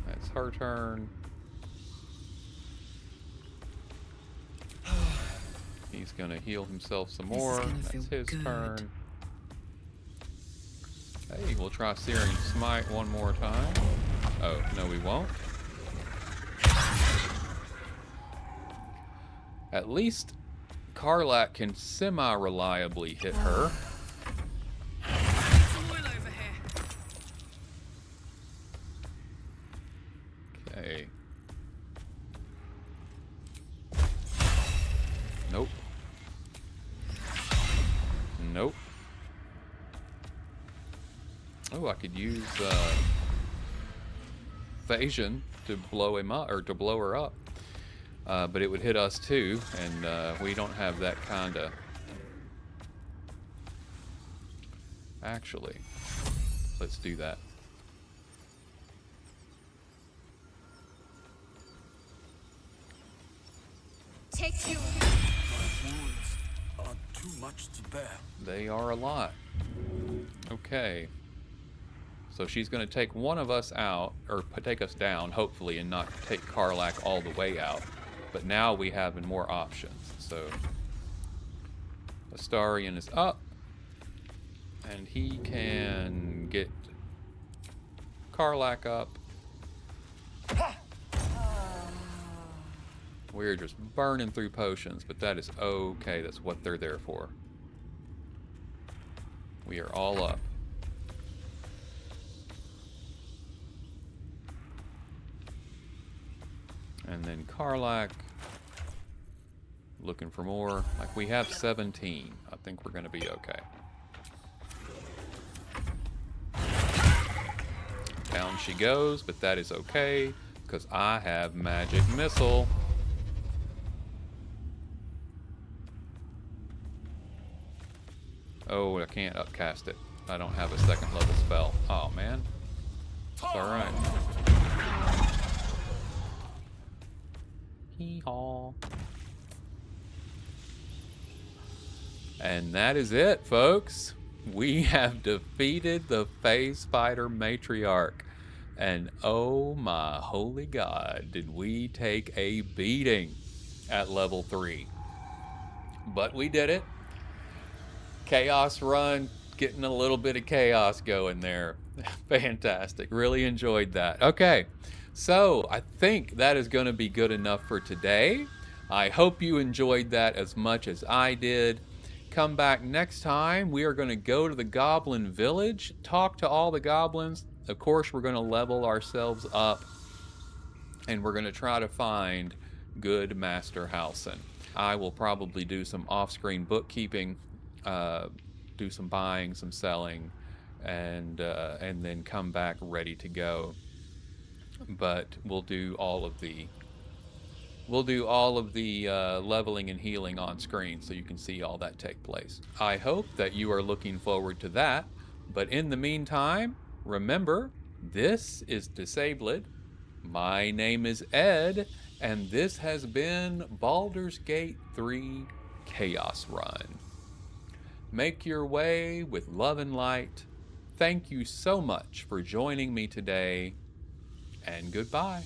That's her turn. He's gonna heal himself some more. That's his turn. Hey, we'll try Searing Smite one more time. Oh, no we won't. At least Karlak can semi-reliably hit her. Okay. Nope. Nope. Oh, I could use Phagian to blow him up, or to blow her up. But it would hit us too, and we don't have that kind of... Actually, let's do that. Take you. My wounds are too much to bear. They are a lot. Okay. So she's going to take one of us out, or take us down, hopefully, and not take Karlach all the way out. But now we have more options. So Astarion is up, and he can get Karlach up. We're just burning through potions, but that is okay. That's what they're there for. We are all up. And then Karlach, looking for more. Like, we have 17. I think we're going to be okay. Down she goes, but that is okay, because I have magic missile. Oh, I can't upcast it. I don't have a second level spell. Oh, man. It's alright. Hee-haw. And that is it, folks. We have defeated the Phase Spider Matriarch. And oh my holy god, did we take a beating at level 3. But we did it. Chaos run, getting a little bit of chaos going there. Fantastic. Really enjoyed that. Okay, so I think that is going to be good enough for today. I hope you enjoyed that as much as I did. Come back next time. We are going to go to the Goblin Village, talk to all the goblins. Of course, we're going to level ourselves up, and we're going to try to find good Master Halsin. I will probably do some off-screen bookkeeping, do some buying, some selling, and then come back ready to go. But we'll do all of the leveling and healing on screen, so you can see all that take place. I hope that you are looking forward to that. But in the meantime, remember, this is Disabled. My name is Ed, and this has been Baldur's Gate 3 Chaos Run. Make your way with love and light. Thank you so much for joining me today, and goodbye.